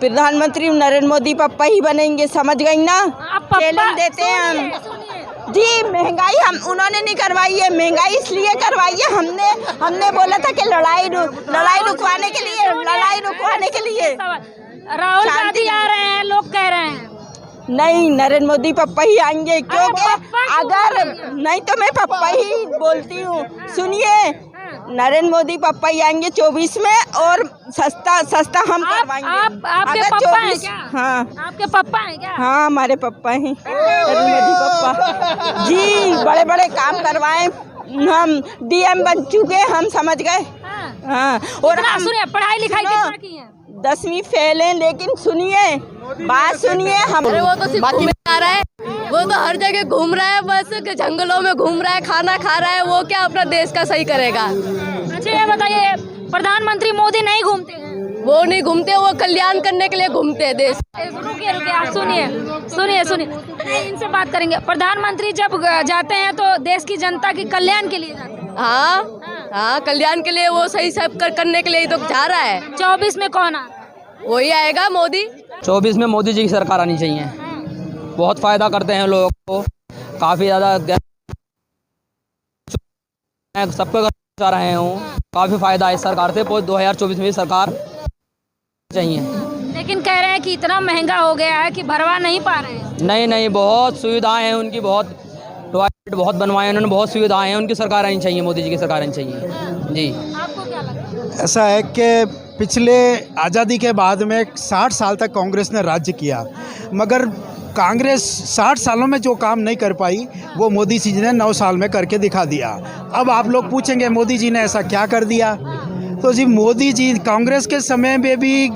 प्रधानमंत्री नरेंद्र मोदी पप्पा ही बनेंगे, समझ गई ना। चैलेंज देते हैं हम जी। महंगाई हम उन्होंने नहीं करवाई है, महंगाई इसलिए करवाई है हमने बोला था कि लड़ाई रुकवाने के लिए राहुल गांधी आ रहे हैं, लोग कह रहे हैं। नहीं, नरेंद्र मोदी पप्पा ही आएंगे, क्योंकि अगर नहीं तो मैं पप्पा ही बोलती हूँ। सुनिए, नरेंद्र मोदी पप्पा ही आएंगे 24 में, और सस्ता हम करवाएंगे। आपके पप्पा हैं क्या? हाँ, आपके पप्पा हैं क्या? हाँ, हमारे पप्पा हैं, नरेंद्र मोदी पप्पा जी। बड़े बड़े काम करवाए, हम डीएम बन चुके, हम समझ गए। हाँ, और सुनिए, पढ़ाई लिखाई कितना की है? 10वीं फेल है, लेकिन सुनिए, बात सुनिए। हम वो तो सिर्फ घूमने जा रहा है, वो तो हर जगह घूम रहा है, बस जंगलों में घूम रहा है, खाना खा रहा है। वो क्या अपना देश का सही करेगा? अच्छा, ये बताइए, प्रधानमंत्री मोदी नहीं घूमते हैं? वो नहीं घूमते, वो कल्याण करने के लिए घूमते हैं देश। रुकिए, आप सुनिए, इनसे बात करेंगे। प्रधानमंत्री जब जाते हैं तो देश की जनता के कल्याण के लिए जाते हैं। हाँ, कल्याण के लिए, वो सही सब करने के लिए ही तो जा रहा है। 24 में कौन वही आएगा, मोदी। 24 में मोदी जी की सरकार आनी चाहिए। बहुत फायदा करते हैं लोगों को, काफ़ी ज़्यादा सबको चाह रहे हूँ, काफ़ी फायदा है इस सरकार से। 2024 में सरकार चाहिए। लेकिन कह रहे हैं कि इतना महंगा हो गया है कि भरवा नहीं पा रहे हैं। नहीं, बहुत सुविधाएं हैं उनकी, बहुत टॉयलेट बहुत बनवाए उन्होंने, बहुत सुविधाएं हैं उनकी। सरकार आनी चाहिए, मोदी जी की सरकार आनी चाहिए जी। आपको क्या लगता है? ऐसा है कि पिछले आज़ादी के बाद में 60 साल तक कांग्रेस ने राज्य किया, मगर कांग्रेस 60 सालों में जो काम नहीं कर पाई वो मोदी जी ने 9 साल में करके दिखा दिया। अब आप लोग पूछेंगे मोदी जी ने ऐसा क्या कर दिया, तो जी मोदी जी कांग्रेस के समय में भी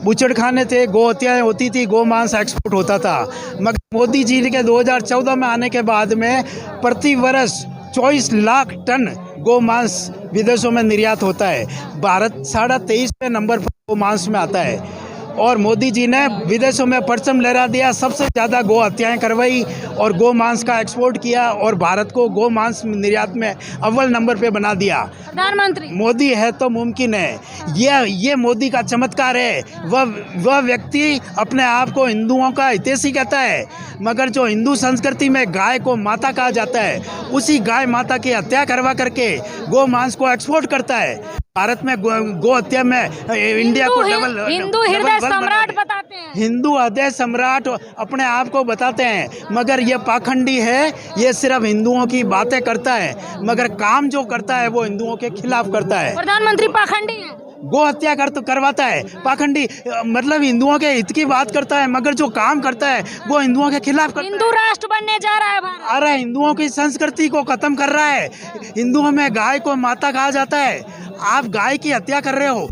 बूचड़खाने थे, गौ हत्याएँ होती थी, गौ मांस एक्सपोर्ट होता था। मगर मोदी जी के 2014 में आने के बाद में प्रति वर्ष 24 लाख टन गौ मांस विदेशों में निर्यात होता है। भारत 23.5 नंबर पर गौ मांस में आता है, और मोदी जी ने विदेशों में परचम लहरा दिया, सबसे ज़्यादा गौ हत्याएँ करवाई और गौ मांस का एक्सपोर्ट किया, और भारत को गौ मांस निर्यात में अव्वल नंबर पे बना दिया। प्रधानमंत्री मोदी है तो मुमकिन है, ये मोदी का चमत्कार है। वह व्यक्ति अपने आप को हिंदुओं का हितैषी कहता है, मगर जो हिंदू संस्कृति में गाय को माता कहा जाता है, उसी गाय माता की हत्या करवा करके गौ मांस को एक्सपोर्ट करता है। भारत में गौ हत्या में इंडिया को हिंदू हृदय सम्राट बताते हैं। हिंदू हृदय सम्राट अपने आप को बताते हैं, मगर ये पाखंडी है। ये सिर्फ हिंदुओं की बातें करता है, मगर काम जो करता है वो हिंदुओं के खिलाफ करता है। प्रधानमंत्री पाखंडी है, गौ हत्या करवाता है। पाखंडी मतलब हिंदुओं के हित की बात करता है, मगर जो काम करता है वो हिंदुओं के खिलाफ करता है। हिंदू राष्ट्र बनने जा रहा है भारत। अरे हिंदुओं की संस्कृति को खत्म कर रहा है। हिंदुओं में गाय को माता कहा जाता है, आप गाय की हत्या कर रहे हो,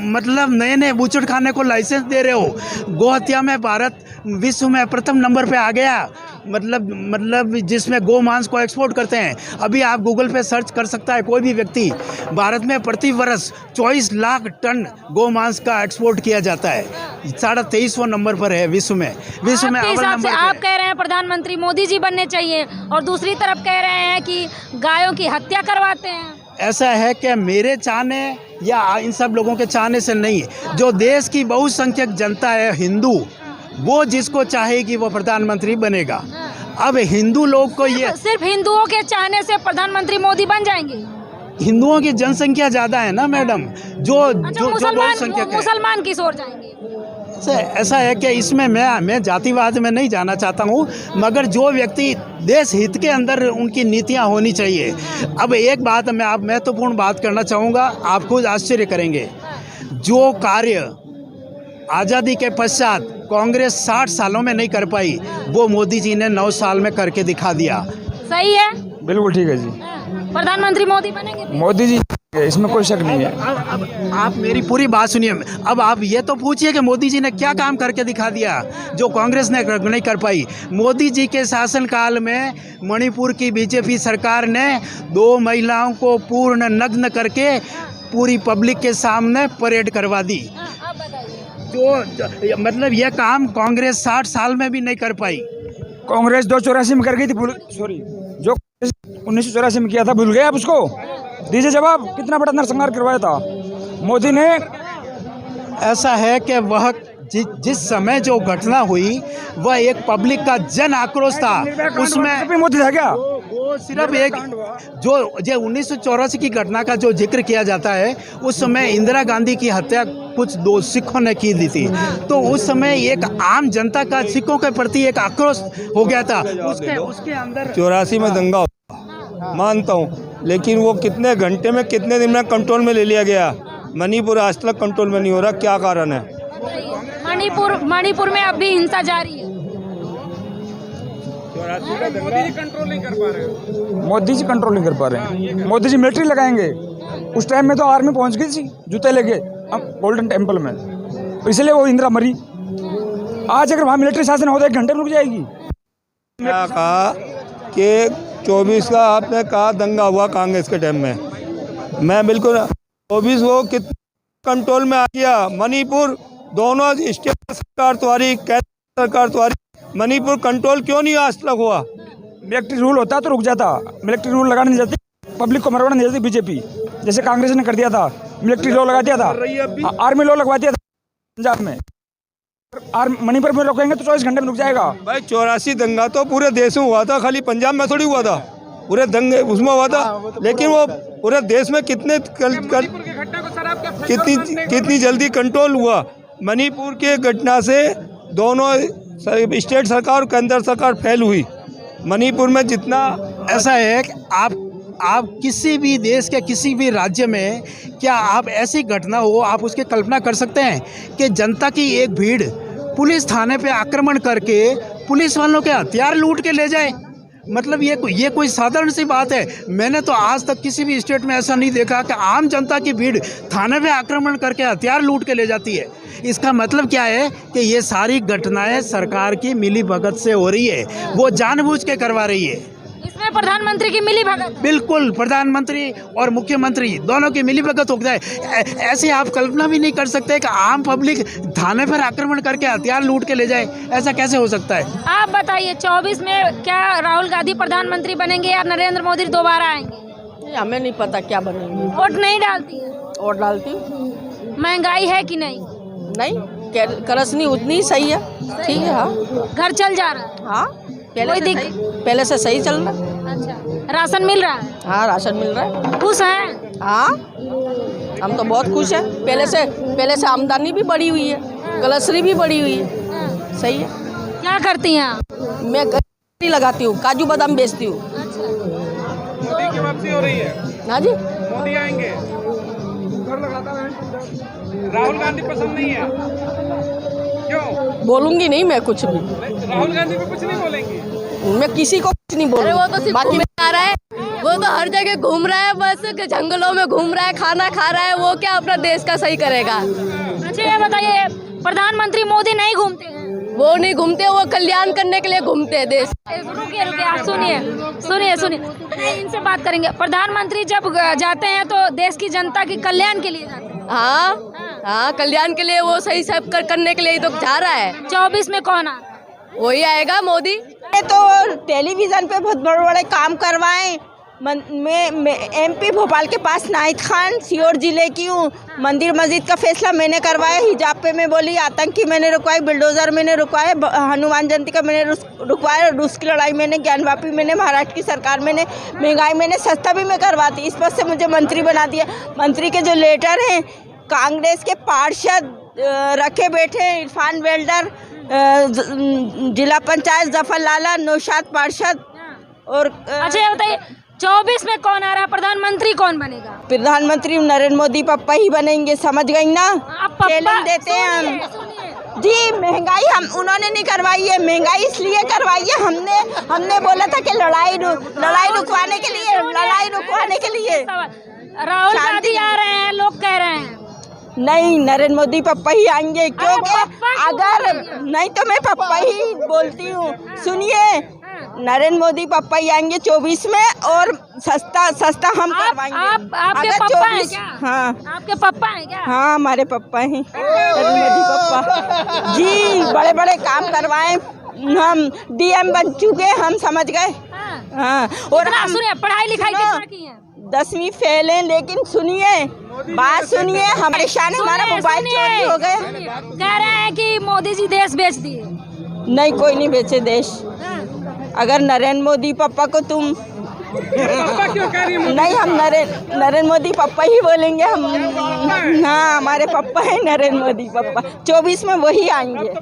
मतलब नए बूचड़ खाने को लाइसेंस दे रहे हो। गौ हत्या में भारत विश्व में प्रथम नंबर पे आ गया, मतलब जिसमें गौ मांस को एक्सपोर्ट करते हैं। अभी आप गूगल पे सर्च कर सकता है कोई भी व्यक्ति, भारत में प्रति वर्ष 24 लाख टन गौ मांस का एक्सपोर्ट किया जाता है। 23वां नंबर पर है विश्व में अव्वल नंबर। आप कह रहे हैं प्रधानमंत्री मोदी जी बनने चाहिए, और दूसरी तरफ कह रहे हैं कि गायों की हत्या करवाते हैं। ऐसा है कि मेरे चाहने या इन सब लोगों के चाहने से नहीं, जो देश की बहुसंख्यक जनता है हिंदू, वो जिसको चाहेगी वो प्रधानमंत्री बनेगा। अब हिंदू लोग को ये सिर्फ हिंदुओं के चाहने से प्रधानमंत्री मोदी बन जाएंगे? हिंदुओं की जनसंख्या ज़्यादा है ना मैडम, जो बहुसंख्यक है। मुसलमान किस ओर जाएंगे? ऐसा है कि इसमें मैं जातिवाद में नहीं जाना चाहता हूँ, मगर जो व्यक्ति देश हित के अंदर उनकी नीतियाँ होनी चाहिए। अब एक बात मैं आप महत्वपूर्ण बात करना चाहूँगा, आप खुद आश्चर्य करेंगे। जो कार्य आज़ादी के पश्चात कांग्रेस 60 सालों में नहीं कर पाई, वो मोदी जी ने 9 साल में करके दिखा दिया। सही है, बिल्कुल ठीक है जी। प्रधानमंत्री मोदी बनेंगे? मोदी जी, इसमें कोई शक नहीं है। अब आप मेरी पूरी बात सुनिए। अब आप ये तो पूछिए कि मोदी जी ने क्या काम करके दिखा दिया जो कांग्रेस ने नहीं कर पाई। मोदी जी के शासनकाल में मणिपुर की बीजेपी सरकार ने 2 महिलाओं को पूर्ण नग्न करके पूरी पब्लिक के सामने परेड करवा दी। तो मतलब यह काम कांग्रेस 60 साल में भी नहीं कर पाई। कांग्रेस 284 में कर गई थी, जो 1984 में किया था भूल गए आप उसको? दीजिए जवाब, कितना बड़ा नरसंहार करवाया था मोदी ने। ऐसा है कि वह जिस समय जो घटना हुई वह एक पब्लिक का जन आक्रोश था। उसमें मोदी था क्या? वो सिर्फ एक जो 1984 की घटना का जो जिक्र किया जाता है, उस समय इंदिरा गांधी की हत्या कुछ दो सिखों ने की दी थी। तो उस समय एक आम जनता का सिखों के प्रति एक आक्रोश हो गया था। उसके अंदर 84 में दंगा हुआ, मानता हूँ, लेकिन वो कितने घंटे में कितने दिन में कंट्रोल में ले लिया गया। मणिपुर आज तक कंट्रोल में नहीं हो रहा, क्या कारण है? मणिपुर में अभी हिंसा जारी है। मोदी जी कंट्रोल नहीं कर पा रहे हैं। मोदी जी मिलिट्री लगाएंगे। उस टाइम में तो आर्मी पहुंच गई थी जूते लेके गोल्डन टेम्पल में, इसलिए वो इंदिरा मरी। आज अगर वहाँ मिलिट्री शासन होता 1 घंटे में रुक जाएगी। क्या कहा कि 24 का आपने कहा दंगा हुआ कांग्रेस के टाइम में, मैं बिल्कुल 24 वो कितने कंट्रोल में आ गया। मणिपुर दोनों स्टेट सरकार तुम्हारी, केंद्र सरकार तुम्हारी, मणिपुर कंट्रोल क्यों नहीं आज तक हुआ? मिलिट्री रूल होता तो रुक जाता। मिलिट्री रूल लगाने नहीं जाती, पब्लिक को मरवाना नहीं जाती बीजेपी, जैसे कांग्रेस ने कर दिया था। मिलिट्री लॉ लगा दिया था, आर्मी लॉ लगवा दिया था पंजाब में। मणिपुर में रोकेंगे तो 24 घंटे में रुक जाएगा। भाई 84 दंगा तो पूरे देश में हुआ था, खाली पंजाब में थोड़ी हुआ था। पूरे दंगे उसमें हुआ था, लेकिन वो पूरे देश में कितनी जल्दी कंट्रोल हुआ। मणिपुर के घटना से दोनों स्टेट सरकार और केंद्र सरकार फेल हुई। मणिपुर में जितना ऐसा है कि आप किसी भी देश के किसी भी राज्य में क्या आप ऐसी घटना हो, आप उसकी कल्पना कर सकते हैं कि जनता की एक भीड़ पुलिस थाने पे आक्रमण करके पुलिस वालों के हथियार लूट के ले जाए? मतलब ये कोई साधारण सी बात है? मैंने तो आज तक किसी भी स्टेट में ऐसा नहीं देखा कि आम जनता की भीड़ थाने पे आक्रमण करके हथियार लूट के ले जाती है। इसका मतलब क्या है कि ये सारी घटनाएं सरकार की मिलीभगत से हो रही है, वो जानबूझ के करवा रही है। इसमें प्रधानमंत्री की मिलीभगत? बिल्कुल, प्रधानमंत्री और मुख्यमंत्री दोनों की मिलीभगत हो जाए। ऐसे आप कल्पना भी नहीं कर सकते कि आम पब्लिक थाने पर आक्रमण करके हथियार लूट के ले जाए। ऐसा कैसे हो सकता है? आप बताइए, 24 में क्या राहुल गांधी प्रधानमंत्री बनेंगे या नरेंद्र मोदी दोबारा आएंगे? हमें नहीं पता क्या बनेंगे। वोट नहीं डालती? वोट डालती हूँ। महंगाई है कि नहीं? नहीं, करसनी उतनी ही सही है, ठीक है। हाँ, घर चल जा रहा है? हाँ, पहले से सही चल रहा है। अच्छा, राशन मिल रहा है? हाँ, राशन मिल रहा है। खुश हैं? हाँ, हम तो बहुत खुश हैं। पहले से आमदनी भी बढ़ी हुई है, ग्रोसरी भी बढ़ी हुई है, सही है। क्या करती हैं आप? मैं गन्ने लगाती हूँ, काजू बादाम बेचती हूँ। मोदी की वापसी हो रही है। हाँ जी, मोदी आएंगे। राहुल गांधी पसंद नहीं है? क्यों? बोलूंगी नहीं मैं कुछ भी। राहुल गांधी को कुछ नहीं बोलेंगी? मैं किसी को कुछ नहीं बोलूंगी। वो तो सिर्फ बाकी में आ रहा है, वो तो हर जगह घूम रहा है, बस जंगलों में घूम रहा है, खाना खा रहा है। वो क्या अपना देश का सही करेगा? अच्छा ये बताइए, प्रधानमंत्री मोदी नहीं घूमते हैं? वो नहीं घूमते, वो कल्याण करने के लिए घूमते हैं देश। रुकिए आप सुनिए। इनसे बात करेंगे। प्रधानमंत्री जब जाते हैं तो देश की जनता के कल्याण के लिए जाते हैं। हाँ, कल्याण के लिए, वो सही सब करने के लिए तो जा रहा है। 24 में कौन आ? वही आएगा, मोदी। तो टेलीविजन पे बहुत बड़े बड़े काम करवाएं। मैं MP भोपाल के पास नाहिद खान सीहोर जिले की हूँ। मंदिर मस्जिद का फैसला मैंने करवाया, हिजाब पे मैं बोली, आतंकी मैंने रुकवाई, बुलडोज़र मैंने रुकवाए, हनुमान जयंती का मैंने रुकवाया, रूस की लड़ाई मैंने, ज्ञानवापी मैंने, महाराष्ट्र की सरकार मैंने, महंगाई मैंने, सस्ता भी मैं करवाती। इस पद से मुझे मंत्री बना दिया। मंत्री के जो लेटर हैं, कांग्रेस के पार्षद रखे बैठे, इरफान वेल्डर, जिला पंचायत जफर लाला, नौशाद पार्षद। और अच्छा ये बताइए, 24 में कौन आ रहा है? प्रधानमंत्री कौन बनेगा? प्रधानमंत्री नरेंद्र मोदी पप्पा ही बनेंगे, समझ गई ना? चैलेंज देते हैं हम जी। महंगाई उन्होंने नहीं करवाई है, महंगाई इसलिए करवाई है, हमने बोला था कि लड़ाई रुकवाने के लिए। राहुल गांधी आ रहे हैं, लोग कह रहे हैं। नहीं, नरेंद्र मोदी पप्पा ही आएंगे, क्योंकि अगर नहीं तो मैं पप्पा ही बोलती हूँ। सुनिए, नरेंद्र मोदी पप्पा ही आएंगे 24 में, और सस्ता हम करवाएंगे। आपके पप्पा हैं क्या? हाँ, आपके पप्पा हैं क्या? हाँ, हमारे पप्पा हैं, नरेंद्र मोदी पप्पा जी। बड़े बड़े काम करवाएं, हम DM बन चुके, हम समझ गए। हाँ, और सुनिए, पढ़ाई लिखाई कितना की है? 10वीं फेल हैं, लेकिन सुनिए बात सुनिए, हमारे शान हमारा मोबाइल चोरी हो गए। कह रहे हैं कि मोदी जी देश बेच दिए। नहीं, कोई नहीं बेचे देश। अगर नरेंद्र मोदी पापा को तुम पापा क्यों कह रही है? नहीं, हम नरेंद्र मोदी पापा ही बोलेंगे हम। हाँ, हमारे पापा है नरेंद्र मोदी पापा, 24 में वही आएंगे।